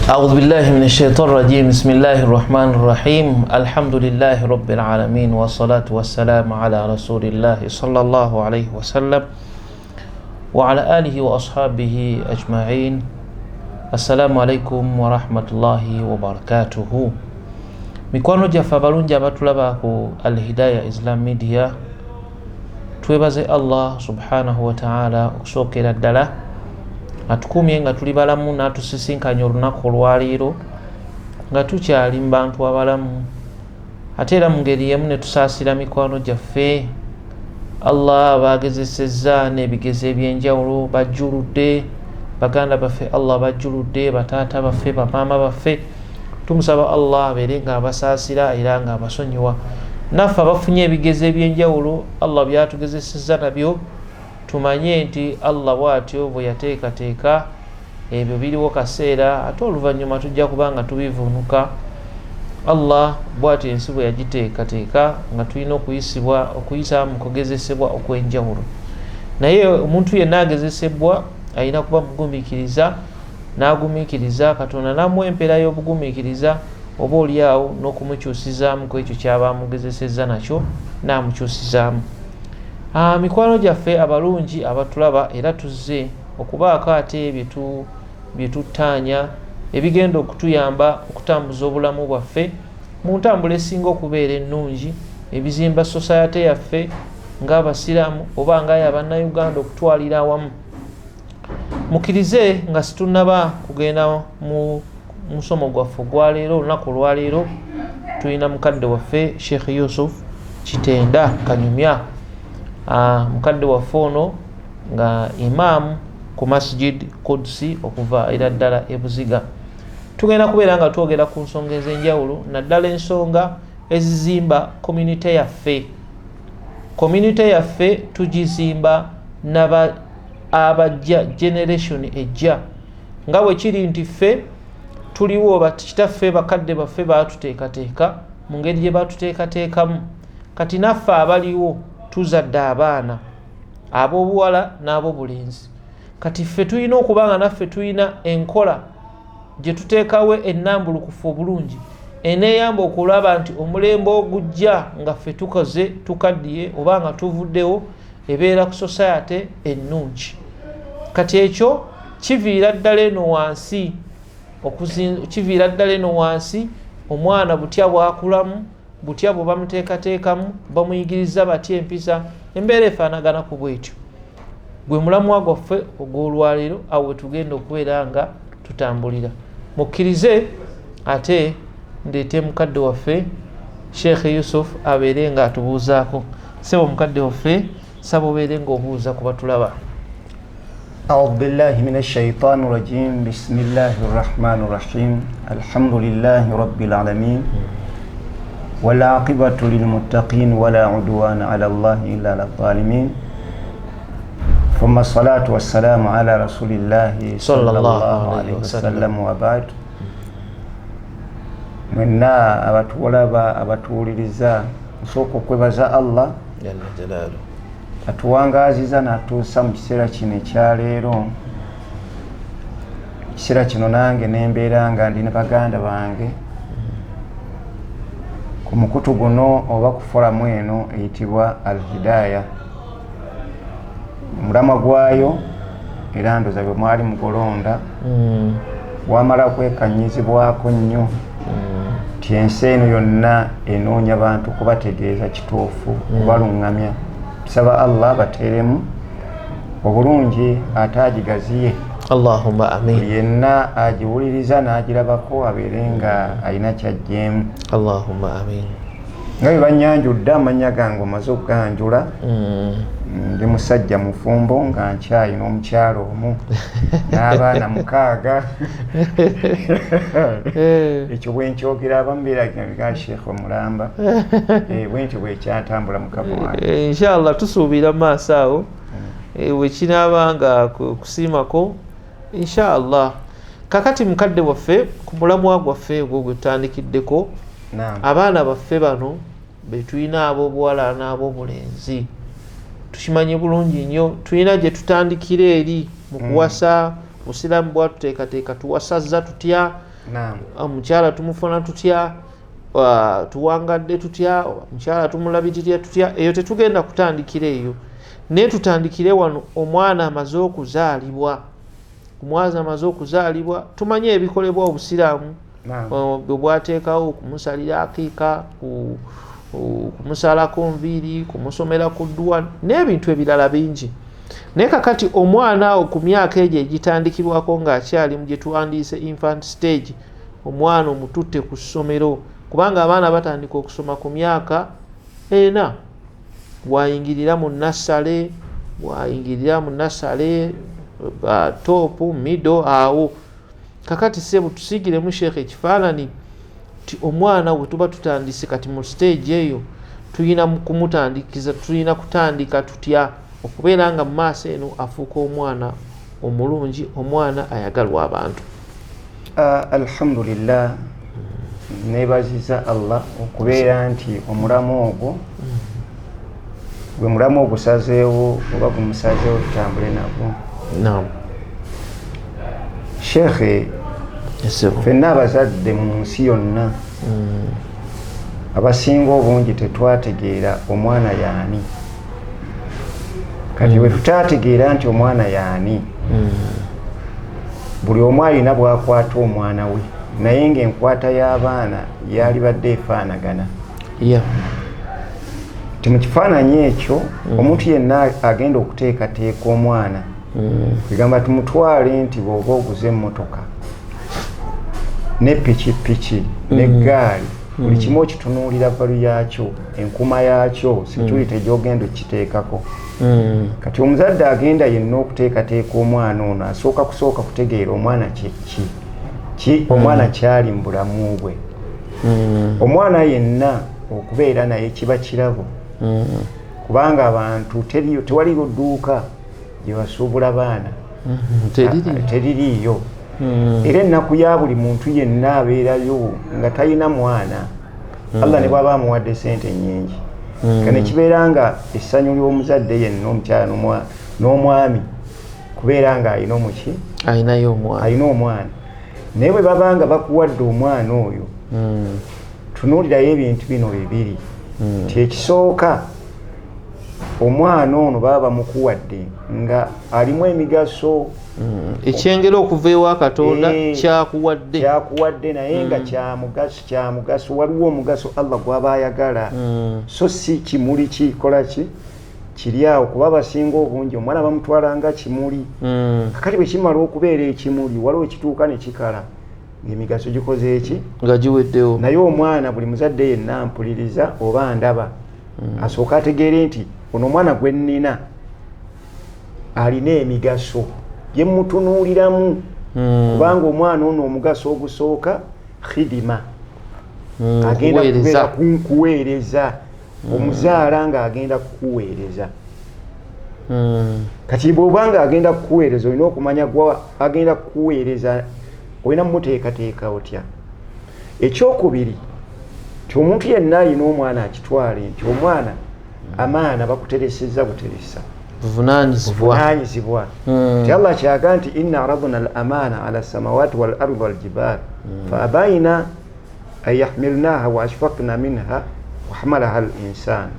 أعوذ بالله من الشيطان الرجيم. بسم الله الرحمن الرحيم. الحمد لله رب العالمين والصلاة والسلام على رسول الله صلى الله عليه وسلم وعلى آله وأصحابه أجمعين. السلام عليكم ورحمة الله وبركاته. Mikwano gyaffe abalungi abatulaba ku Al-Hidayah Islam Media, twebaze Allah subhanahu wa ta'ala okusookera ddala atukumye nga tuli balamu n'atusisinkanya olunaku olwaleero nga tukyali mu bantu abalamu, ate era mu ngeri yemu ne tusaasira mikwano gyaffe. Allah bagezesezza n'ebigezo eby'enjawulo, bajjuludde baganda baffe, Allah bajjuludde bataata baffe, bamaama baffe. Tumusaba Allah abeere nga abasaasira era nga abasonyiwa. Naffe abafunye ebigezo eby'enjawulo, Allah byatugezesezza nabyo tumanye nti Allah bw'atyo bwe yateekateeka ebyo biriwo kaseera, ate oluvannyuma tujja kubanga tubivuunuka. Allah bw'atyo ensi bwe yagiteekateeka nga tulina okuyisa mu kugezesebwa okw'enjawulo. Naye omuntu yenna agezesebwa alina kuba mugumiikiriza, n'agumiikiriza Katonda n'amuwa empeera y'obugumiikiriza, oba oliawo n'okumukyusizaamu ku ekyo ky'aba amugezesezza nakyo n'amukyusizaamu. Mikwano gyaffe abalungi abatulaba, era tuzze okubaako ate bye tuttaanya ebigenda okutuyamba okutambuza obulamu bwaffe mu ntambula esinga okubeera ennungi, ebizimba society yaffe ng'abasiraamu oba ng'abannayuganda okutwalira awamu. Mukkirize nga situnnaba kugenda mu musomo gwaffe ogwaleero, olunaku olwaleero tulina mukadde waffe Sheikh Yusuf Kitenda Kanyumya. Mukadde waffe ono nga imaamu ku Masjid Qudsi okuva era ddala e Buziga. Tugenda kubeera nga twogera ku nsonga ez'enjawulo, naddala ensonga ezizimba community yaffe. Community yaffe tugizimba abajja generation ejja, nga bwe kiri nti ffe tuliwo bakitaffe bakadde baffe baatuteekateeka mu ngeri gye baatuteekateekamu. Kati naffe abaliwo tuzadde abaana ab'obuwala n'ab'obulenzi. Kati ffe tulina okuba nga naffe tulina enkola gye tuteekawo ennambulukufu obulungi eneeyamba okulaba nti omulembe ogujja nga ffe tukoze tukaddiye oba nga tuvuddewo ebeera ku society ennungi. Kati ekyo kiviira ddala eno wansi, omwana butya bwakulamu, butya bwe bamuteekateekamu, bamuyigiriza batya empisa, embeera efaanagana ku bwetyo. Gwe mulamwa gwaffe ogw'olwaleero awo tugenda okubeera nga tutambulira. Mukkirize ate ndeete mukadde waffe Sheikh Yusuf abeere nga atubuuzaako. Sebo mukadde waffe, saba obeere nga obuuza ku batulaba. أعوذ بالله من الشيطان الرجيم. بسم الله الرحمن الرحيم. الحمد لله رب العالمين والعاقبة للمتقين ولا عدوان على الله إلا على الظالمين. ثم الصلاة والسلام على رسول الله صلى الله عليه وسلم وبعد. منا أبتولبا أبتولiriza nsooka okwebaza Allah Jalla Jalaalu atuwangaaziza n'atuusa mu kiseera kino ekyaleero. Ekiseera kino nange nembeera nga ndi ne baganda bange ku mukutu guno oba ku foramu eno eyitibwa Al-Hidayah. Omulamwa gwayo era ndoza bwe mwali mugolonda wamala okwekanyizibwako nnyo nti ensi eno yonna enoonya bantu kubategeeza kituufu, kubalungamya. Tusaba Allah bateeremu obulungi ate agigaziye. Allahumma amin. Yenna agiwuliriza n'agirabako abeere nga alina kyajjeemu. Allahumma amin. Nga bwe bannyanjudde amannya gange omaze okuganjula, ndi musajja mufumbo nga nkyalina omukyalo omu n'abaana 6. Ekyo bwe nkyogera abamu beeraga Sheikh omulamba, bwentyo bwekyatambula mukama wange. Inshallah tusuubira mu maaso awo bwe kinaaba nga kusiimako inshallah. Kakati mukadde waffe ku mulamwa gwaffe ogwo gwe tutandikiddeko, abaana baffe bano be tulina ab'obuwala n'ab'obulenzi tukimanyi bulungi nnyo. Tulina gye tutandikira eri mu kuwasa Busiraamu bwatuteekateeka tuwasazza tutya naam omukyala tumufuna tutya tuwangadde tutya omukyala tumulabirirya tutya eyo tetugenda kutandikira eyo naye tutandikire wano omwana amaze okuzaalibwa omwazi amaze okuzaalibwa tumanye ebikolebwa obusiraamu bwebwateekawo okumusalira akiika kumusalako nviiri kumusomera ku ddwa n'ebintu ebirala bingi naye kakati omwana awo ku myaka egyo egitandikirwako ng'akyali mu gye tuwandiise infant stage omwana omututte ku ssomero kubanga abaana batandika okusoma ku myaka 4 bwayingirira mu nassale topu middle awo kakati sebo tusigiremu sheekh ekifaananyi ti omwana bwe tuba tutandise kati mu stage eyo tulina kutandika tutya okubeera nga mu maaso eno afuuka omwana omulungi omwana ayagalwa abantu. Alhamdulillah nebaziza Allah okubeera nti omulamu ogwo gwe mulamu ogusazeewo oba gumusazeewo tutambule nagwo. Naam. Sheikh ffenna abazadde mu nsi yonna abasinga obungi tetwategeera omwana yaani. Kati bwe tutategeera nti omwana yaani buli omu alina bw'akwata omwana we naye ng'enkwata y'abaana yali badde efaanagana. Mu kifaananyi ekyo omuntu yenna agenda okuteekateeka omwana egamba tumutwale nti bw'oba oguze emmotoka ne pikipiki n'eggaali buli kimu okitunuulira valu yaakyo enkuma yaakyo security gy'ogenda okiteekako. Kati omuzadde agenda yenna okuteekateeka omwana ono asooka kutegeera omwana ki omwana kyali mu bulamu bwe. Omwana yenna okubeera naye kiba kirabo kubanga abantu tewaliyo dduuka gye basuubula baana teririiyo era ennaku ya buli muntu yenna abeerayo nga talina mwana Allah ne bw'aba amuwadde sente nnyingi kane kibeera nga essanyu ly'omuzadde yenna omukyala n'omwami kubeera nga alina alina omwana naye bwe baba nga bakuwadde omwana oyo tunuulirayo ebintu bino bibiri nti ekisooka omwana ono baba bamukuwadde nga alimu emigaso ekyengera okuva ewa Katonda kyakuwadde naye nga kyamugaso waliwo omugaso Allah gw'aba ayagala so si kimuli kikola kiri awo kuba basinga obungi omwana bamutwala nga kimuli kakati bwe kimala okubeera ekimuli waliwo ekituuka ne kikala ng'emigaso gikoze eki nga giweddewo naye omwana buli muzadde yenna mpuliriza oba ndaba asooka ategeere nti ono omwana gwe nnina alina emigaso gye mutunuuliramu kubanga omwana ono omugaso ogusooka khidima agenda kubeera kunkuweereza omuzaala ng'agenda kukuweereza kati bw'obanga agenda kukuweereza olina okumanya agenda kukuweereza olina muteekateeka otya. Ekyokubiri ti omuntu yenna alina omwana akitwale nti omwana amaana bakuteresezza buteresa buvunanyizibwa ti Allah kyaga nti inna aradna al amana ala samawati wal ardi wal jibal fa abaina an yahmilnaha wa ashfaqna minha wa hamalaha al insan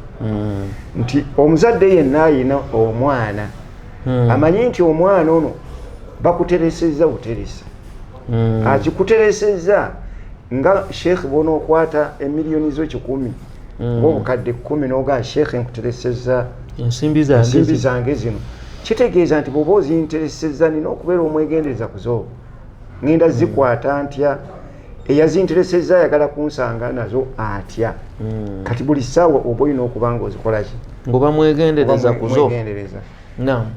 nti omuzadde yenna alina omwana amanyi nti omwana ono bakuteresezza buteresa akikuteresezza nga sheikh bona okwata emiliyoni zo 100 ng'obukadde 10 n'oga sheikh nkuteresezza ensimbi zange zino kitegeeza nti bw'oba ozinteresezza nina okubeera omwegendereza ku zo ngenda zikwata ntya eyazinteresezza ayagala kunsanga nazo atya kati buli ssaawa oba olina okuba nga ozikola ki ngoba mwegendereza ku zo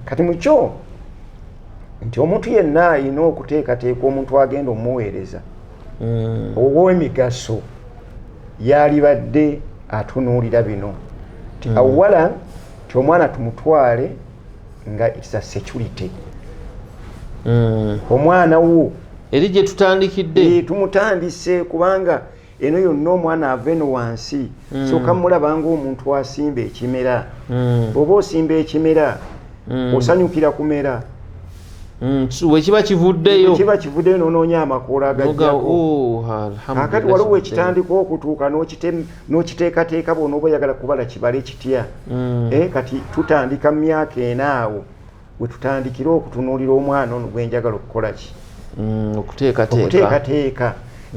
kati mu kyo nti omuntu yenna alina okuteekateeka omuntu agenda omuweereza ow'emigaso yalibadde atunuulira bino ti awala ti omwana tumutwale nga it's a security omwana wo eri gye tutandikidde tumutandise kubanga eno yonna omwana ava eno wansi sooka mulaba ng'omuntu asimba ekimera bw'oba osimba ekimera osanyukira kumera wekiba kivuddeyo n'onoonya amakoola agajjako akati waliwo ekitandika okutuuka n'okiteekateeka bona oba oyagala kubala kibale kitya kati tutandika mu myaka enaawo we tutandikira okutunuulira omwana ono gwenjagala okukola ki okuteekateeka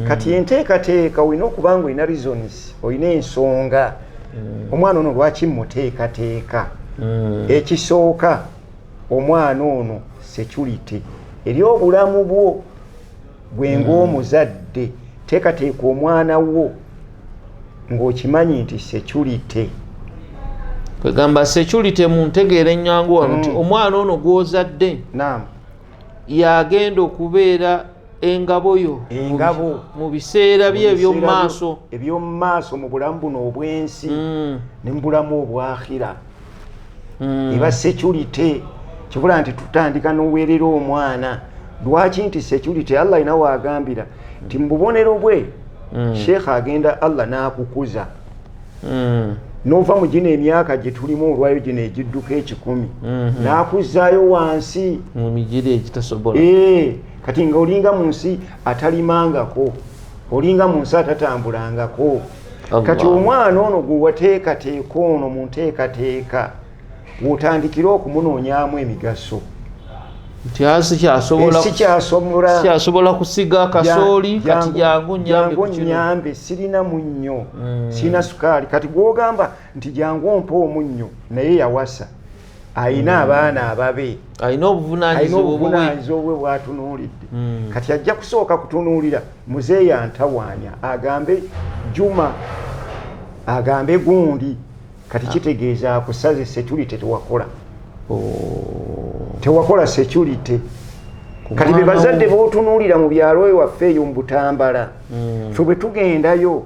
kati enteekateeka olina okuba nga olina reasons olina ensonga omwana ono lwaki muteekateeka ekisooka omwana ono security eri obulamu bwo bwenga omuzadde teekateeka omwana wo ng'okimanyi nti security kwegamba security mu ntegeera ennyangu wano nti omwana ono gw'ozadde yagenda okubeera engabo yo mu biseera bye eby'omu maaso mu bulamu buno obw'ensi ne mu bulamu obwakhira eba security kibula nti tutandika n'oweerera omwana lwaki nti security Allah ina waagambira nti mu bubonero bwe sheekh agenda Allah n'akukuza n'ova mu gino emyaka gye tulimu olwayo gino egidduka 10 n'akuzaayo wansi mu migiri egitasobola kati nga olinga mu nsi atalimangako olinga mu nsi atatambulangako kati omwana ono gwe wateekateeka ono mu nteekateeka wotandikira okumunoonyaamu emigaso nti sikyasobola kusiga kasooli kati jangu nyambe sirina munnyo sirina sukaali kati gwogamba nti jangu ompa omunnyo naye yawasa ayina abaana ababe ayina obuvunaanyizibwa bwe bwatunuulidde kati ajja kusooka kutunuulira muzeeyi antawaanya agambe Juma agambe gundi kati kitegeeza akusaze security tewakola security kati be bazadde b'otunuulira mu byalo ewaffe eyo mu Butambala ffe bwe tugendayo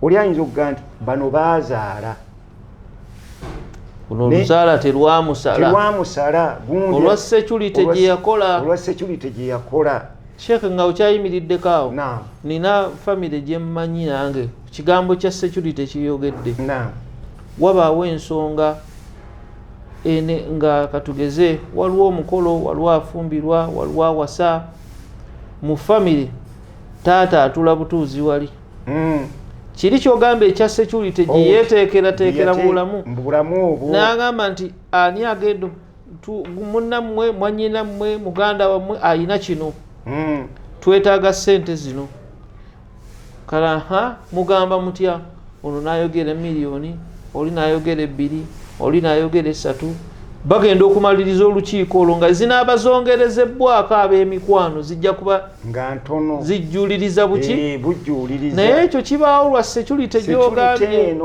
oli ayinza okuga nti bano baazaala oluzaala terwamusala olwa security gye yakola Sheikh nga okyayimiriddeko awo nina family gye mmanyi nange kigambo kya security kiyogedde wabaawo ensonga ene nga katugeze waliwo omukolo waliwo afumbirwa waliwo awasa mu family taata atula butuuzi wali kiri kyogamba ekya security gye yeeteekerateekera mu bulamu obwo n'agamba nti ani agenda munnammwe mwannyinammwe muganda wammwe ayina kino twetaaga ssente zino kala mugamba mutya ono n'ayogera miliyoni oli n'ayogera 2 oli n'ayogera 3 bagenda okumaliriza olukiiko olwo nga zinaabazongerezebwako ab'emikwano zijja kuba nga ntono zijjuliriza bujjuliriza naye ekyo kibaawo lwa security gy'ogambye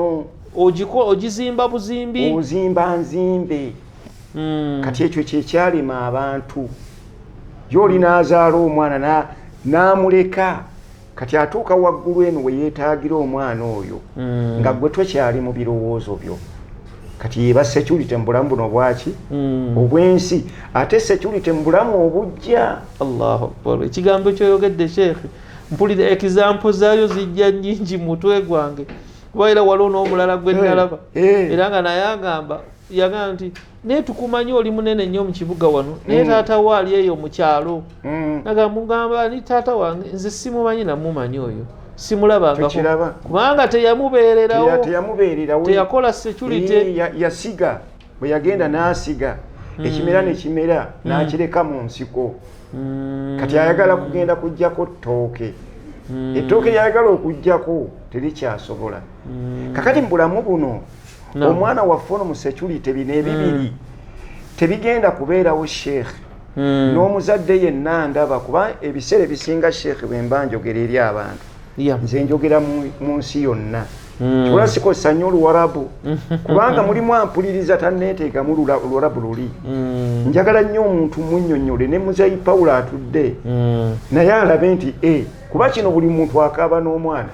ogizimba buzimbi ozimba nzimbe kati ekyo kyekyalema abantu gy'oli n'azaala omwana n'amuleka kati atuuka waggulu eno we yeetaagira omwana oyo nga gwe tokyali mu birowoozo byo kati yeba security mu bulamu buno bwaki obwensi ate security mu bulamu obujja Allahu Akbar ekigambo kyoyogedde Sheikh mpulira example zaayo zijja nnyingi mu mutwe gwange kubaira waliwo n'omulala gwe nalaba era nga naye agamba nti naye tukumanyi oli munene nnyo mu kibuga wano naye taata waali eyo mu kyalo nagamugamba ni taata wange nze simumanyi namumanyi oyo simulabangako kubanga teyamubeererawo teyakola security yasiga bwe yagenda n'asiga ekimera nekimera n'akireka mu nsiko kati ayagala kugenda kujjako ttooke ettooke lyayagala okujjako terikyasobola kakati mu bulamu buno omwana waffe ono mu security bino ebibiri tebigenda kubeerawo sheekh n'omuzadde yenna ndaba kuba ebiseera ebisinga sheekh bwe mba njogera eri abantu nze njogera mu nsi yonna kibula sikozesa nnyo oluwarabu kubanga mulimu ampuliriza tanneeteekamu luwarabu luli njagala nnyo omuntu munnyonnyole ne muzeeyi Pawulo atudde naye alabe nti kuba kino buli muntu akaaba n'omwana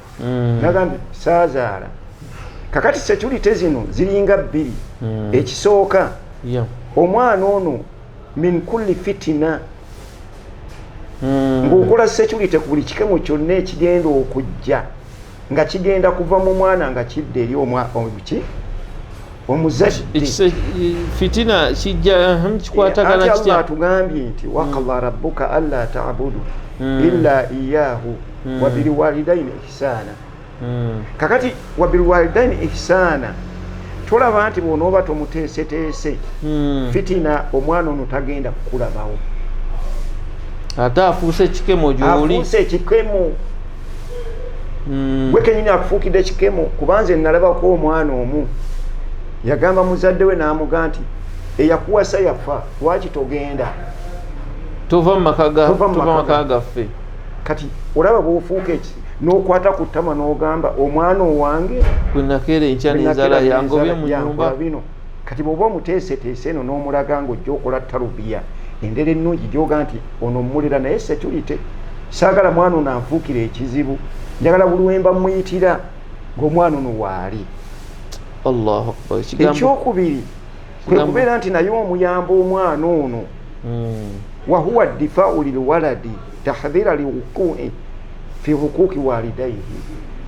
nagambye saazaala kakati security zino ziringa 2 ekisooka omwana ono min kulli fitina ng'okola security ku buli kikemo kyonna ekigenda okujja nga kigenda kuva mu mwana nga kidde eri omuzadde fitina kijja kikwatagana ati kitya Allah atugambye nti waqadha rabbuka alla ta'budu illa iyyahu wa bil walidayni ihsana kakati wa bil walidayni ihsana tolaba nti bw'onooba tomuteeseteese fitina omwana ono tagenda kukulabawo ate afuuse ekikemo gy'oli afuuse ekikemo gwe kenyini akufuukidde ekikemo kubanze nalabako omwana omu yagamba muzadde we n'amuga nti eyakuwasa yafa lwaki togenda tova mu maka gaffe kati olaba bw'ofuuka n'okwata ku ttama n'ogamba omwana owange kwenakeera enkya n'enjala yangobye mu nyumba bino kati bw'oba omuteeseteese eno n'omulaga ng'ojja okola tarubiya endera ennungi gy'oga nti ono mmulira naye security saagala mwana ono anfuukira ekizibu njagala buli wemba muyitira ng'omwana ono waali Allahu Akbar ekyokubiri kwe kubeera nti naye omuyamba omwana ono wahuwa difau lilwaladi tahdhira liwukui fi hukuki walidaihi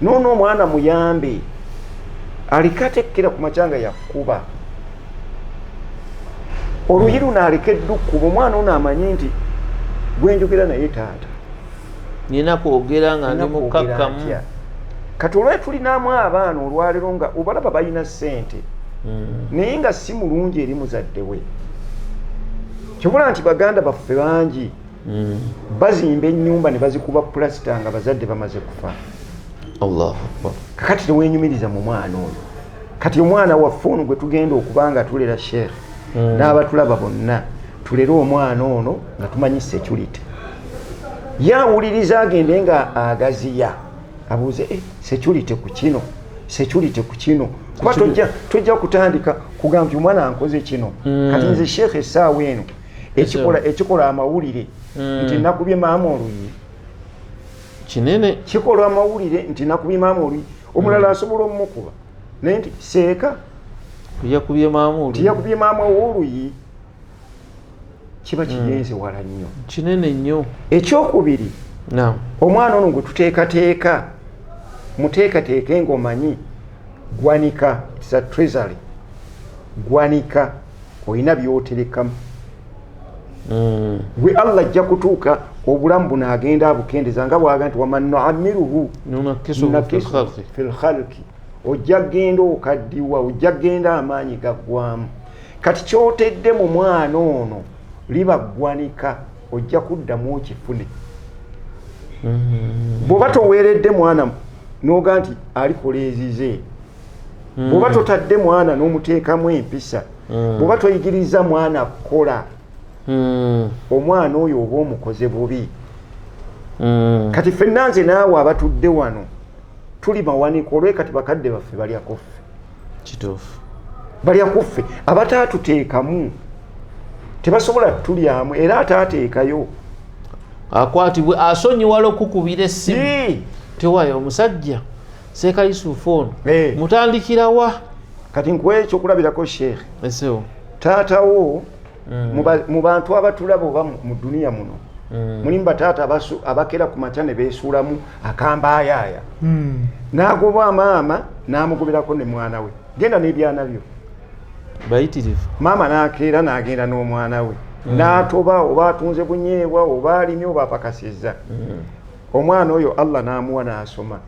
noono omwana muyambe alikatekkera ku macanga yakuba oluyi luno alekedde okkuba omwana ono amanye nti gwenjogera naye taata nina kwogera nga ndi mukakkamu kati olwaye tulinaamu abaana olwaleero nga obalaba balina ssente naye nga si mulungi eri muzadde we kibula nti baganda baffe bangi bazimba ennyumba ne bazikuba pulasita nga bazadde bamaze kufa Allahu Akbar kakati tewenyumiriza mu mwana oyo kati omwana waffe ono gwe tugenda okuba nga tulera sheekh n'abatulaba bonna tulere omwana ono nga tumanyi security yawuliriza agende nga agaziya abuuze security ku kino security ku kino kuba tojja kutandika kugamba omwana ankoze kino kati nze sheekh essaawa eno ekikola amawulire nti nakubye maama oluyi kinene kikola amawulire nti nakubye maama oluyi omulala asobola omumukuba naye nti seeka yakubye maama ow'oluyi kiba kigenze wala nnyo kinene nnyo ekyokubiri omwana ono gwe tuteekateeka muteekateeke ng'omanyi gwanika sa treasury gwanika olina byoterekamu gwe Allah ajja kutuuka obulamu buno agenda abukendeza nga bwaga nti waman nuamiruhu fil khalqi ojja genda okaddiwa ojja genda amaanyi gaggwamu kati kyotedde mu mwana ono liba ggwanika ojja kuddamu okifune bw'oba toweeredde mwana n'oga nti alikoleezize bw'oba totadde mwana n'omuteekamu empisa bw'oba toyigiriza mwana kukola omwana oyo oba omukoze bubi kati ffenna nze naawe abatudde wano tuli mawanika olwe kati bakadde baffe balyakuffe kituufu balyakuffe abataatuteekamu tebasobola tulyamu era ataateekayo akwatibwe asonyiwala okukubira essimu tewaayo omusajja Seeka Yusufu ono mutandikirawa kati nkuwa ekyokulabirako sheekh esewo taatawo mu bantu abatulaba oba mu duniya muno mulimu bataata abakera ku makya ne beesuulamu akambayaaya n'agoba maama n'amugoberako ne mwana we genda n'ebyana byo bayitirivu maama n'akeera n'agenda n'omwana we n'atoba oba atunze bunyeebwa oba alimye oba apakasizza omwana oyo Allah n'amuwa n'asoma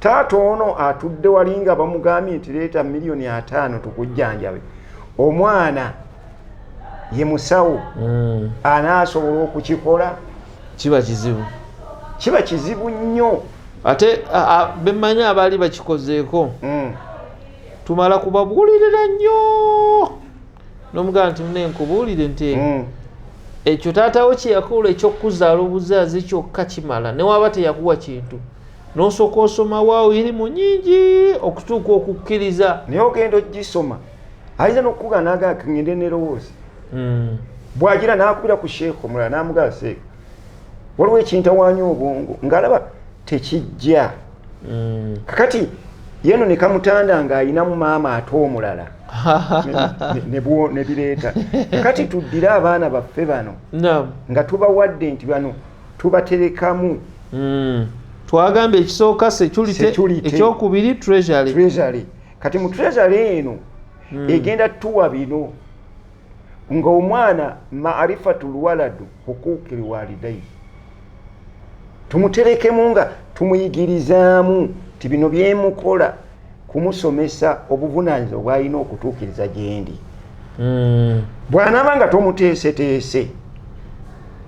taata ono atudde wali nga bamugambye nti leeta $5,000,000 tukujjanjabe omwana ye musawo anaasobola okukikola kiba kizibu nnyo ate bemmanyi abaali bakikozeeko tumala kubabuulirira nnyo n'omugamba nti mune nkubuulire nti ekyo taatawo kye yakola ekyokuzaala obuzaazi kyokka kimala ne waba teyakuwa kintu n'osooka osoma waawo irimu nnyingi okutuuka okukkiriza naye ogenda ogisoma ayinza n'okukuga n'agamba ngende nerowooza bw'agira n'akubira ku sheekh omulala n'amugamba seeka waliwo ekintawaanya obwongo ng'alaba tekijja kakati yeno ne kamutanda ng'ayinamu maama ate omulala ne bireeta kakati tuddire abaana baffe bano nga tubawadde nti bano tubaterekamu twagamba ekisooka security ekyokubiri treasury kati mu treasury eno egenda tuwa bino nga omwana ma'rifatul waladu huquqil walidayni tumuterekemu nga tumuyigirizaamu ti bino byemukola kumusomesa obuvunaanyizibwa bw'alina okutuukiriza gyendi. Bw'anaaba nga tomuteeseteese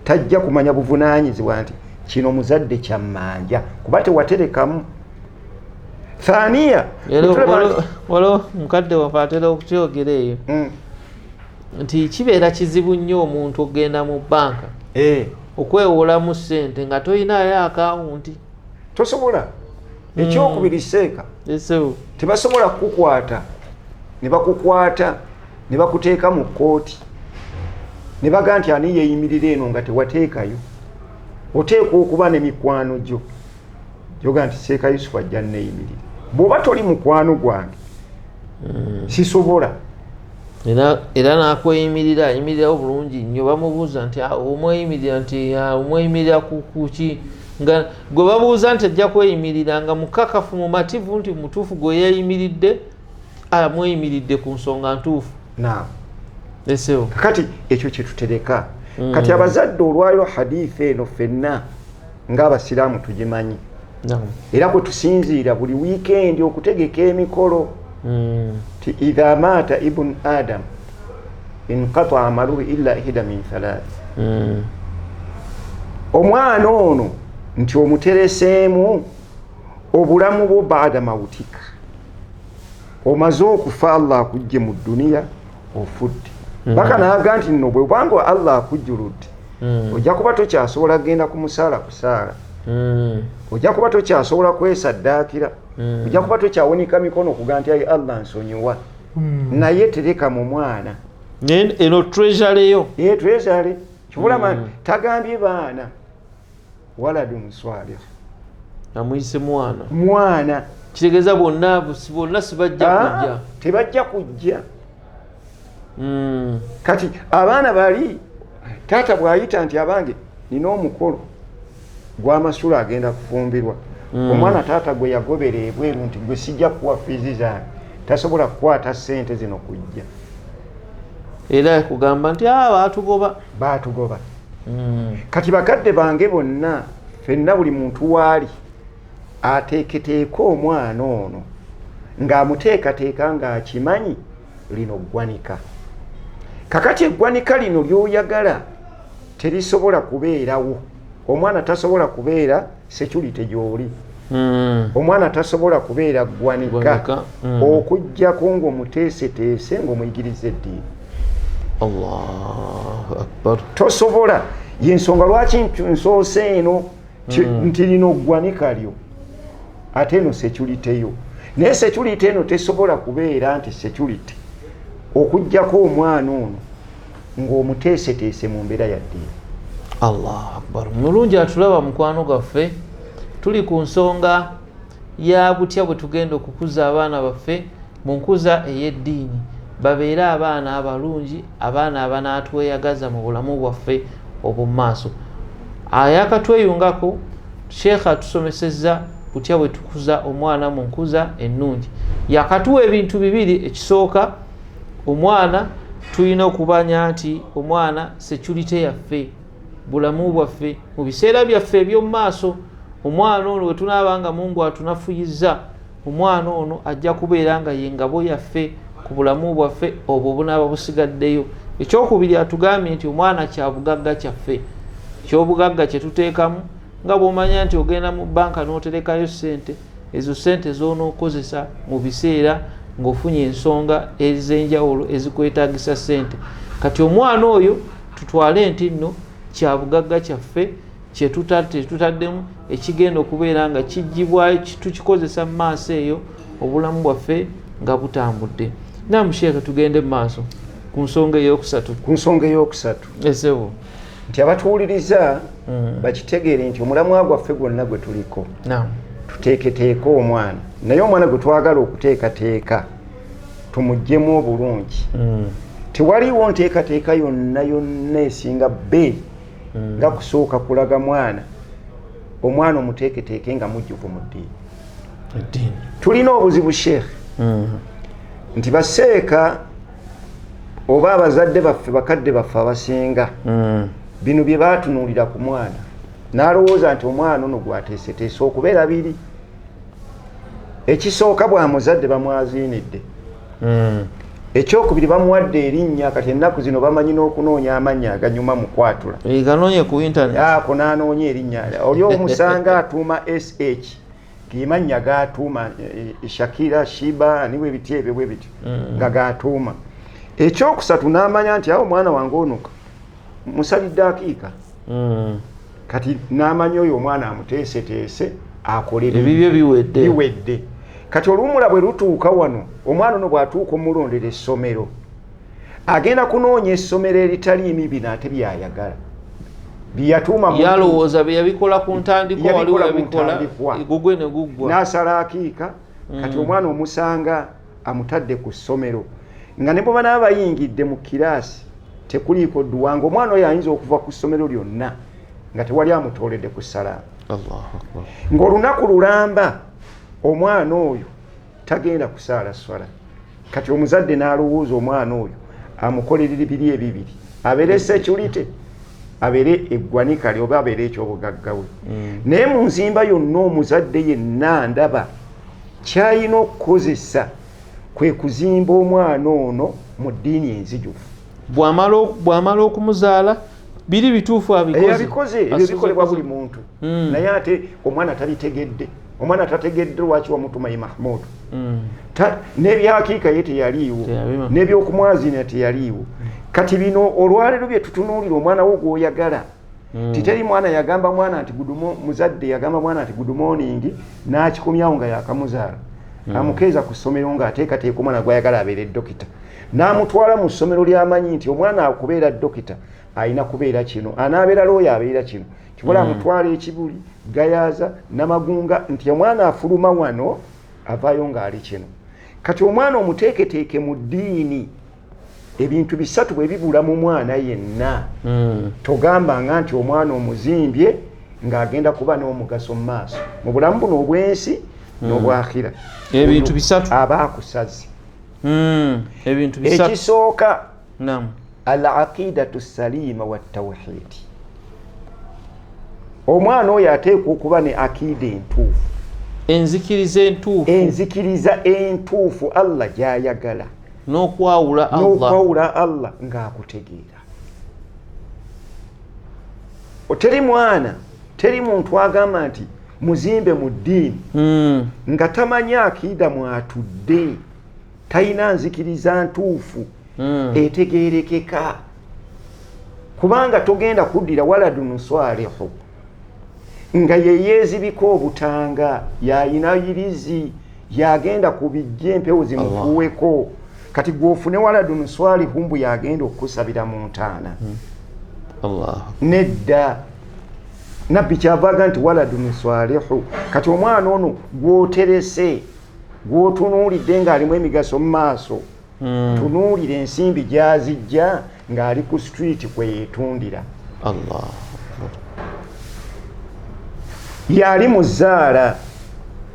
tajja kumanya buvunaanyizibwa nti kino muzadde kyammanja kuba tewaterekamu. Thaniya waliwo mukadde wafe atera okukyogera eyo nti kibeera kizibu nnyo omuntu okgenda mu bbanka okwewolamu ssente nga toyinayo akawunti tosobola. Ekyokubiri seeka tebasobola kukukwata ne bakukwata ne bakuteeka mu kkooti ne baga nti ani yeeyimirira eno nga tewateekayo. Oteekwa okuba ne mikwano gyo gyoga nti Seeka Yusufu ajja nneeyimirira. Bw'oba toli mukwano gwange sisobola. Era n'akweyimirira ayimirirawo bulungi nnyo. Bamubuuza nti omweyimirira nti omweyimirira kuki nga gwe babuuza nti ajja kweyimirira nga mukakafu mumativu nti mutuufu gwe yeeyimiridde amweyimiridde ku nsonga ntuufu. Esewo kati ekyo kyetutereka kati abazadde olwaliro hadithi eno ffenna ng'abasiraamu tugimanyi era kwe tusinziira buli wiikendi okutegeka emikolo ti idha maata ibnu adam inqata amaluhu illa ihda min thalath. Omwana ono nti omutereseemu obulamu bwo baada mawutika omaze okufa Allah akujje mu dduniya ofudde. Baka naaga nti nno bwe bwanga Allah akujjuludde ojja kuba tokyasobola kgenda ku musaala kusaala, ojja kuba tokyasobola kwesaddaakira, ojja kuba tokyawonika mikono okuga nti ayi Allah nsonyiwa. Naye tereka mu mwana eno treasure yo treasure kibulama tagambye baana waladun swalih amuyise mwana kitegeeza bonna sibajja kujja tebajja kujja. Kati abaana bali taata bw'ayita nti abange nina omukolo gw'amasula agenda kufumbirwa, omwana taata gwe yagobera ebweru nti gwe sijja kuwa fiizi zange, tasobola kukwata ssente zino kujja. Era kugamba nti baatugoba. Kati bakadde bange bonna ffenna buli muntu waali ateeketeeka omwana ono ng'amuteekateeka ng'akimanyi lino ggwanika. Kakati eggwanika lino ly'oyagala terisobola kubeerawo. Omwana tasobola kubeera security gy'oli. Omwana tasobola kubeera ggwanika okuggyako ng'omuteeseteese ng'omuyigiriza eddiini. Allahu Akbar. Tosobola. Y'ensonga lwaki nsoose eno nti lino ggwanika lyo ate eno security yo. Naye security eno tesobola kubeera nti security okuggyako omwana ono ng'omuteeseteese mu mbeera ya ddiini. Allahu Akbar. Mulungi atulaba mukwano gaffe tuli ku nsonga ya butya bwe tugenda okukuza abaana baffe mu nkuza ey'eddiini babeere abaana abalungi, abaana abanaatweyagaza mu bulamu bwaffe obw'omu maaso. Ayakatweyungako Sheekh atusomesezza butya bwe tukuza omwana mu nkuza ennungi. Yakatuwa ebintu bibiri. Ekisooka, omwana tulina okumanya nti omwana security yaffe, bulamu bwaffe mu biseera byaffe eby'omu maaso. Omwana ono bwe tunaabanga Mungu atunafuyizza, omwana ono ajja kubeera nga ye ngabo yaffe ku bulamu bwaffe obwo bunaaba busigaddeyo. Ekyokubiri atugambye nti omwana kyabugagga kyaffe, kyobugagga kye tuteekamu. Nga bw'omanya nti ogenda mu bbanka n'oterekayo ssente, ezo ssente z'onookozesa mu biseera ng'ofunye ensonga ez'enjawulo ezikwetaagisa ssente. Kati omwana oyo tutwale nti nno kyabugagga kyaffe kye tutaddemu ekigenda okubeera nga kijjibwayo tukikozesa mu maaso eyo obulamu bwaffe nga butambudde. Namusheeka tugende mu maaso ku nsonga ey'okusatu. Ku nsonga ey'okusatu esebo nti abatuwuliriza bakitegeere nti omulamwa gwaffe gwonna gwe tuliko tuteeketeeka omwana, naye omwana gwe twagala okuteekateeka tumuggyemu obulungi. Tewaliwo nteekateeka yonna yonna esinga bbeeyi nga kusooka kulaga mwana omwana omuteeketeeke nga mujjuvu mu ddiini. Tulina obuzibu Sheekh. nti baseeka oba abazadde baffe bakadde baffe abasinga bino bye baatunuulira ku mwana n'alowooza nti omwana ono gwateeseteese okubeera biri. Ekisooka bwamuzadde bamwaziinidde, ekyokubiri bamuwadde erinnya, kati ennaku zino bamanyi n'okunoonya amannya aganyuma mu kwatula. Ganoonye ku internet. Ako n'anoonya erinnya. Oli omusanga atuuma SH gemannya gatuuma Shakira, Shiba niwe biti ebyo bwe biti nga gatuuma. Ekyokusatu n'amanya nti awo omwana wange ono musalidde akiika. Kati n'amanya oyo omwana amuteeseteese akolera ebibyo biwedde. Kati olumula bwe lutuuka wano omwana ono bw'atuuka omulondera essomero agenda kunoonya essomero eritaliimu bino ate byayagala byeyatuuma yalowooza bye yabikola ku ntandikwa waliwo yabikola gugwe ne guggwa n'asala akiika. Kati omwana omusanga amutadde ku ssomero nga ne bwe banaaba bayingidde mu kiraasi tekuliiko dduwanga omwana oyo ayinza okuva ku ssomero lyonna nga tewali amutooledde ku salaamu. Ng'olunaku lulamba omwana oyo tagenda kusaala swala. Kati omuzadde n'alowooza omwana oyo amukolerera biri ebibiri, abeere security, abeere eggwanika lye oba abeere ekyobugagga we. Naye mu nzimba yonna omuzadde yenna ndaba kyayina okukozesa kwe kuzimba omwana ono mu ddiini enzijufu. Bw'amala okumuzaala biri bituufu abikoze ebyo bikolebwa buli muntu. Naye ate omwana tabitegedde. Omwana tategedde lwaki wamutumayi Mahmud. N'ebyakiika ye teyaliiwo, n'ebyokumwazina teyaliiwo. Kati bino olwaleero bye tutunuulira omwana wo gw'oyagala. Titeri mwana yagamba mwana nti muzadde yagamba mwana nti good morning n'akikomyawo nga yakamuzaala. Amukeeza ku ssomero ng'ateekateeka omwana gw'ayagala abeere dokita. N'amutwala mu ssomero ly'amanyi nti omwana okubeera dokita ayina kubeera kino, anaabeera looyo abeera kino. Kibula amutwala ekibuli, gayaaza, namagunga nti omwana afuluma wano avaayo ng'ali kino. Kati omwana omuteeketeeke mu ddiini ebintu bisatu bwe bibula mu mwana yenna. Togambanga nti omwana omuzimbye ng'agenda kuba n'omugaso mu maaso mu bulamu buno obwensi n'obwakhira. Ebintu bisatu aba akusaze. Ebintu bisatu. Ekisooka naam al-aqidatu salima wa tawhid. Omwana oyo ateekwa okuba ne akida entuufu, enzikiriza entuufu Allah gy'ayagala, n'okwawula Allah ng'akutegeera. Teri muntu agamba nti muzimbe mu ddiini nga tamanya akida mwatudde, talina nzikiriza ntuufu etegeerekeka, kubanga togenda kuddira waladun swalihu nga yeyeezibika obutanga yayinayirizi yagenda kubijja empewo zimufuweko. Kati gw'ofune waladun swalihu mbu yagenda okukusabira mu ntaana. Nedda nabbi kyavaga nti waladun swalihu. Kati omwana ono gw'oterese gw'otunuulidde ng'alimu emigaso mu maaso, tunuulira ensimbi gy'azijja ng'ali ku street kwe yeetundira. Yali mu zzaala,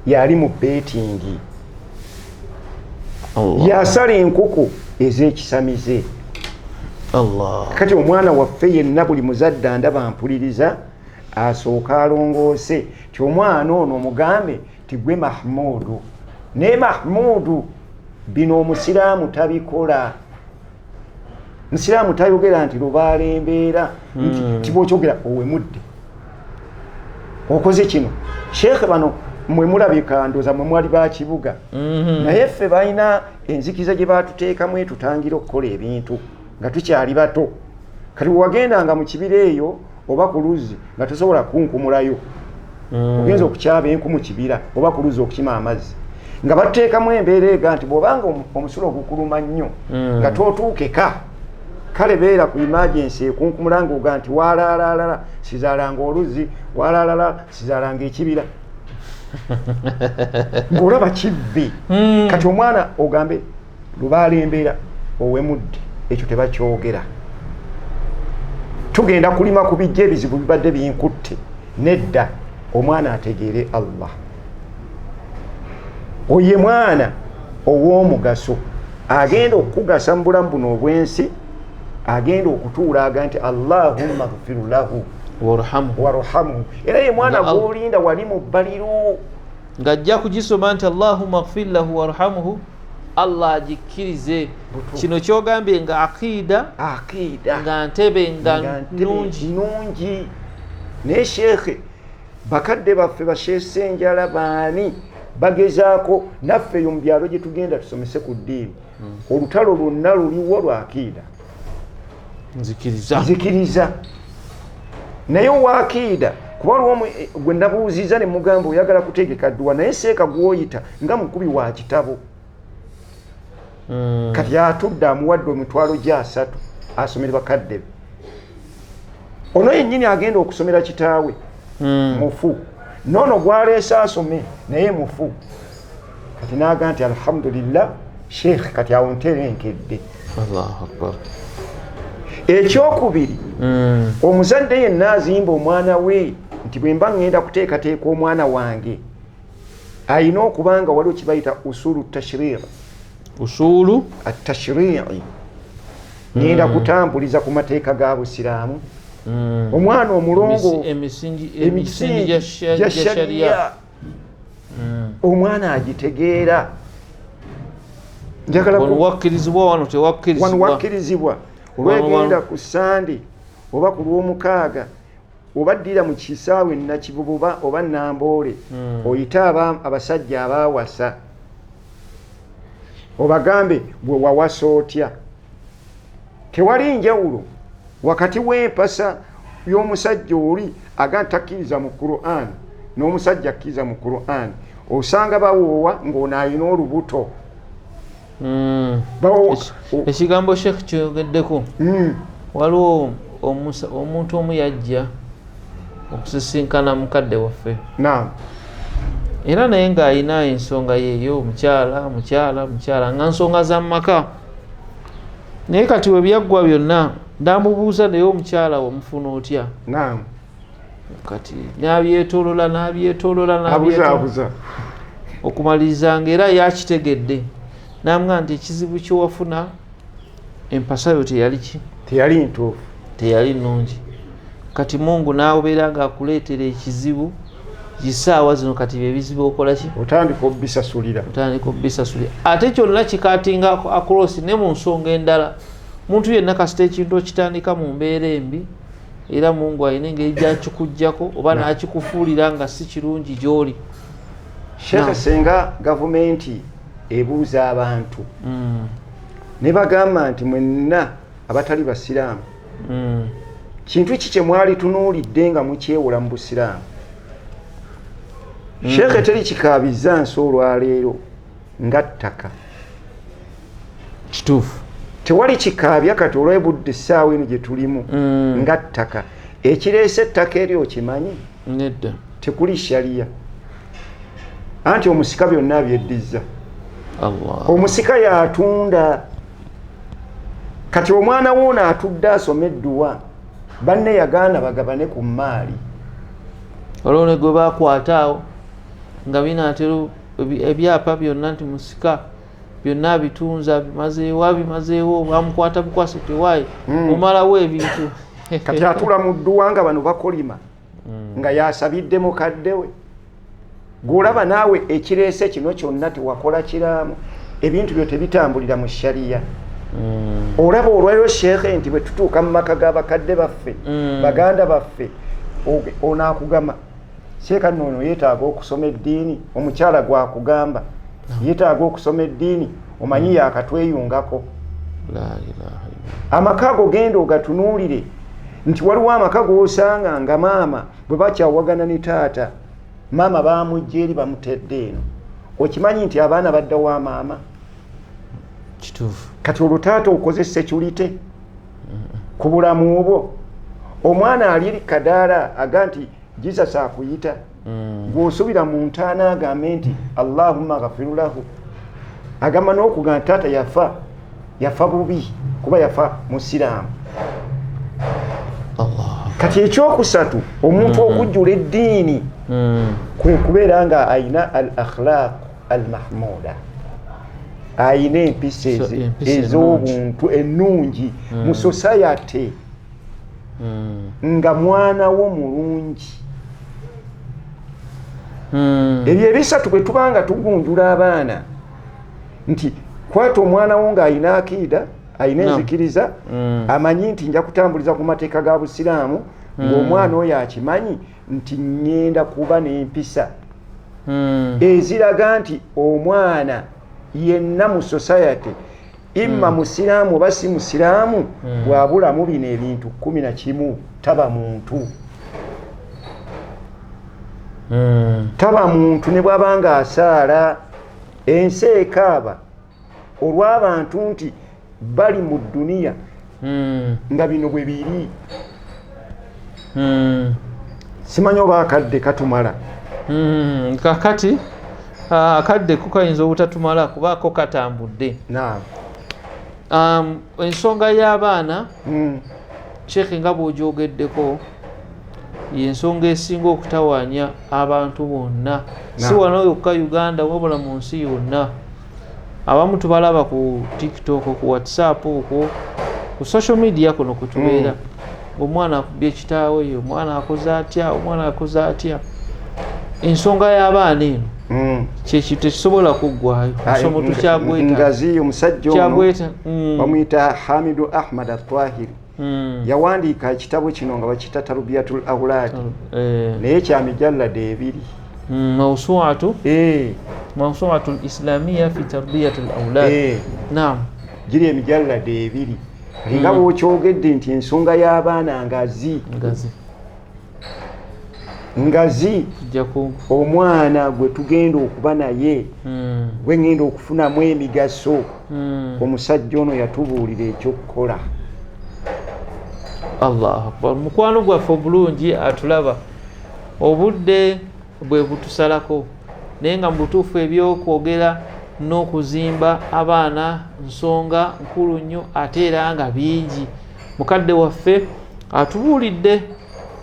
yali mu betingi, yasala enkuku ez'ekisamize. Kati omwana waffe yenna buli muzadde andaba ampuliriza asooka alongoose ti omwana ono omugambe ti gwe Mahmudu. Ne Mahmudu bino omusiraamu tabikola. Musiraamu tayogera nti lubaala embeera nti bw'okyogera owemudde okoze kino. Sheekhe bano mwe mulabika ndooza mwe mwali ba kibuga, naye ffe balina enzikiza gye baatuteekamu etutangira okukola ebintu nga tukyali bato. Kati wagendanga mu kibira eyo oba ku luzzi nga tosobola kunkumulayo, ogenza okukyaba enku mu kibira oba ku luzzi okukima amazzi, nga batuteekamu embeera ega nti bw'obanga omusulo ogukuluma nnyo nga tootuukeka, kale beera ku emergency ekunkumula ng'oga nti walaalaalala sizaalanga oluzzi, walaalala sizaalanga ekibira. Ng'olaba kibbi. Kati omwana ogambe lubaala embeera owemudde, ekyo tebakyogera. Tugenda kulima ku bijja ebizibu bibadde binkutte. Nedda, omwana ategeere Allah. Oye mwana ow'omugaso agenda okugasa mu bulamu buno obwensi agenda okutuula aga nti Allahumma ghfir lahu warhamhu era ye mwana gwolinda wali mu bbaliro ng'ajja kugisoma nti Allahumma ghfir lahu warhamhu Allah agikkirize kino kyogambye nga akida nga ntebe nga nungi naye sheekhe bakadde baffe basheese enjala baani bagezaako naffe eyo mu byalo gye tugenda tusomese ku ddiini olutalo lwonna luliwo lwa akida nzikiriza naye owa akida kuba olwo gwe nabuuziza ne mugamba oyagala kutegeka dduwa naye seeka gw'oyita nga mukubi wa kitabo kati atudde amuwadde emitwalo gya 3 asomera bakadde be ono yennyini agenda okusomera kitaawe mufu nono gwaleese asome naye mufu kati naga nti alhamdulillah sheekh kati awo nterenkedde. Allahu akbar. Ekyokubiri omuzadde yenna azimba omwana we nti bwe mba ngenda kuteekateeka omwana wange ayina okubanga waliwo kibayita usulu tashri'i at-tashri'i ngenda kutambuliza ku mateeka ga Busiraamu omwana omulongo emisingi gya sharia omwana agitegeera njagala wakkirizibwa olwegenda ku Sande oba ku Lwomukaaga oba ddira mu kisaawe Nakivububa oba Namboole oyita abasajja abaawasa obagambe bwe wawasa otya. Tewali njawulo wakati w'empasa y'omusajja oli agatakkiriza mu Qur'an n'omusajja akkiriza mu Qur'an osanga bawoowa ng'ono alina olubuto. Ekigambo Sheikh kyogeddeko waliwo omuntu omu yajja okusisinkana mukadde waffe era naye ng'alina ensonga yeeyo mukyala nga nsonga za maka naye kati we byaggwa byonna ndamubuuza naye omukyala omufuna otya kati n'abyetoolola okumaliriza ng'era yakitegedde namugamba nti ekizibu kyewafuna empasa yo teyali nnungi kati Mungu n'abeera ng'akuleetera ekizibu kisaawa zino kati byebizibu okola ki otandika obisasulira ate kyonna kikatinga akolosi ne mu nsonga endala muntu yenna kasita ekintu okitandika mu mbeera embi era Mungu alina engeri gyakikuggyako oba n'akikufuulira nga si kirungi gy'oli. Sheikh senga gavumenti ebuuza abantu ne bagamba nti mwenna abatali basiraamu kintu ki kye mwali tunuulidde nga mukyewola mu busiraamu. Sheikh teri kikaabiza nsi olwaleero nga ttaka kituufu tewali kikaabya kati olwebudde essaawa eno gye tulimu nga ttaka ekireese ettaka eryo okimanyi nedda tekuli sharia anti omusika byonna abyeddiza omusika yatunda kati omwana woona atudde asoma edduwa banne yagaana bagabane ku maali olwo ne gwe bakwataawo nga binaatero ebyapa byonna nti musika byonna bitunza bimazeewo bamukwata bukwasi tewaayi omalawo ebintu kati atula mu dduwa nga bano bakolima nga yasabidde mukadde we gw'olaba naawe ekireese kino kyonna tewakola kiraamu ebintu byo tebitambulira mu sharia. Olaba olwaliro Sheikh nti bwe tutuuka mu maka g'abakadde baffe baganda baffe onaakugamba Sheikh nno yeetaaga okusoma eddiini omukyala gwakugamba yeetaaga okusoma eddiini omanyi yakatweyungako amaka ago genda ogatunuulire nti waliwo amaka g'osanga nga maama bwe bakyawagana ne taata maama baamujja eri bamutedde eno okimanyi nti abaana badda wa maama kituufu kati olwo taata okoze security ku bulamu obwo omwana ali kadaala aga nti Jesus akuyita bw'osubira mu ntaana agambe nti Allahumma ghafir lahu agamba n'okugamba taata yafa bubi kuba yafa musiraamu. Kati ekyokusatu omuntu okujjula eddiini kwe kubeera nga ayina al akhlaq al mahmuda ayina empisa ez'obuntu ennungi mu society nga mwana wo mulungi. Ebyo ebisatu bwe tubanga tugunjula abaana nti kwata omwana wo ng'ayina akiida ayina enzikiriza amanyi nti nja kutambuliza ku mateeka ga Busiraamu ng'omwana oyo akimanyi nti ngenda kuba n'empisa eziraga nti omwana yenna mu society imma musiraamu oba si musiraamu bw'abulamu bino ebintu 11 taba muntu. Taba muntu ne bw'abanga asaala ensi ekaaba olw'abantu nti bali mu dduniya nga bino bwe biri. Simanyi oba akadde katumala. Kakati akadde kukayinza obutatumala kubaako katambudde. Ensonga y'abaana Sheikh nga bw'ogyogeddeko y'ensonga esinga okutawaanya abantu bonna, si wano yokka Uganda wabula mu nsi yonna. Abamu tubalaba ku TikTok, ku WhatsApp, ku social media kuno kutubeera. Omwana akubye ekitaawe, omwana akoze atya, omwana akoze atya. Ensonga y'abaana eno kyekintu tekisobola kuggwaayo. Musomo tukyagweta Ngazi omusajja ono bamuyita Hamidu Ahmad At-Tahiri yawandiika ekitabo kino nga bakita Tarbiyatul Awlad naye kya mijallada 2 Mawsu'atul Islamiyya fi Tarbiyatul Awlad. Naam, giri emijallada 2 nga bw'okyogedde nti ensonga y'abaana ngazi omwana gwe tugenda okuba naye gwe ngenda okufunamu emigaso omusajja ono yatubuulira ekyokukola. Allahu Akbar. Mukwano gwaffe obulungi atulaba obudde bwe butusalako naye nga mu butuufu ebyokwogera n'okuzimba abaana nsonga nkulu nnyo ate era nga bingi. Mukadde waffe atubuulidde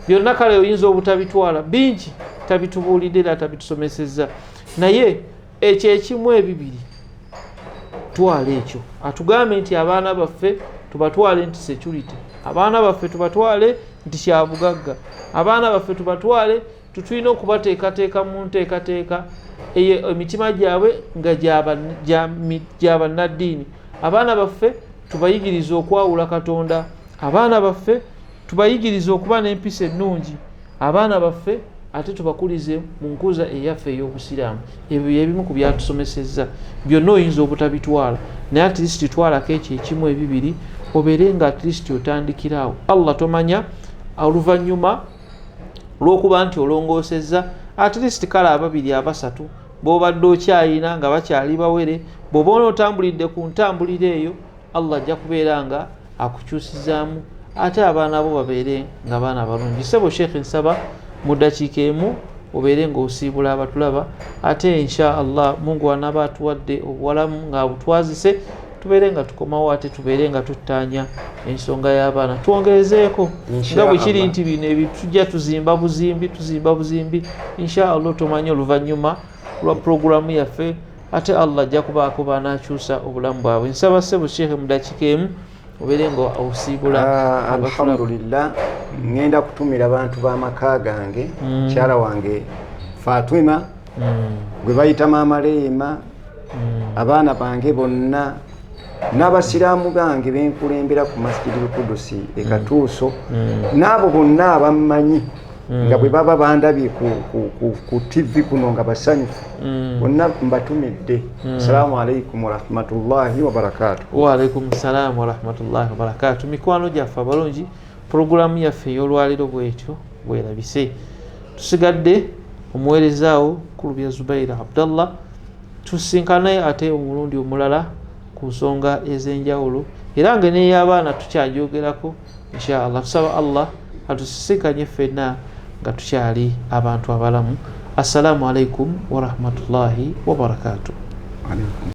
byonna, kale oyinza obutabitwala bingi, tabitubuulidde era tabitusomesezza, naye ekyo ekimu ebibiri twala ekyo. Atugambe nti abaana baffe tubatwale nti security, abaana baffe tubatwale nti kyabugagga, abaana baffe tubatwale tutulina okubateekateeka mu nteekateeka emitima gyabwe nga gyabannaddiini. Abaana baffe tubayigiriza okwawula Katonda, abaana baffe tubayigiriza okuba n'empisa ennungi, abaana baffe ate tubakulize mu nkuza eyaffe ey'Obusiraamu. Ebyo ebimu ku byatusomesezza. Byonna oyinza obutabitwala naye at least twalako ekyo ekimu ebibiri obeere nga at least otandikiraawo. Allah tomanya oluvannyuma lw'okuba nti olongoosezza at least kale ababiri abasatu bw'obadde okyayina nga bakyali bawere, bw'oba onootambulidde ku ntambuliro eyo Allah ajja kubeera nga akukyusizaamu ate abaana bo babeere nga baana balungi. Ssebo Sheikh nsaba mu ddakiika emu obeere ng'osiibula abatulaba ate insha Allah Mungu anaaba atuwadde obulamu nga butwazise tubeere nga tukomawo ate tubeere nga tuttaanya ensonga y'abaana. Twongerezeeko nga bwe kiri nti bino ebitujja tuzimba buzimbi insha Allah tumanye oluvannyuma lwa programu yaffe ate Allah ajja kubaako banaakyusa obulamu bwabwe. Nsaba Ssebo Sheikh mu ddakiika emu obeere nga osiibula. Alhamdulillah, ngenda kutumira abantu b'amaka gange, mukyala wange Fatima gwe bayita Maama Leema, abaana bange bonna n'abasiraamu bange benkulembera ku Masjidul Qudusi e Katuuso, n'abo bonna abammanyi nga bwe baba bandabye ku TV kuno nga basanyufu bonna mbatumidde. Assalamu alaikum warahmatullahi wabarakatuh. Wa alaikum salaam warahmatullahi wabarakatuh. Mikwano gyaffe abalungi, puroguramu yaffe ey'olwaliro bwetyo bwerabise. Tusigadde omuweerezaawo Kulubya Zubair Abdallah, tusinkane ate omulundi omulala ku nsonga ez'enjawulo era nga n'ey'abaana tukyagyogerako insha Allah. Tusaba Allah atusisinkanye ffenna nga tukyali abantu abalamu. Assalamu alaikum warahmatullahi wabarakatuh.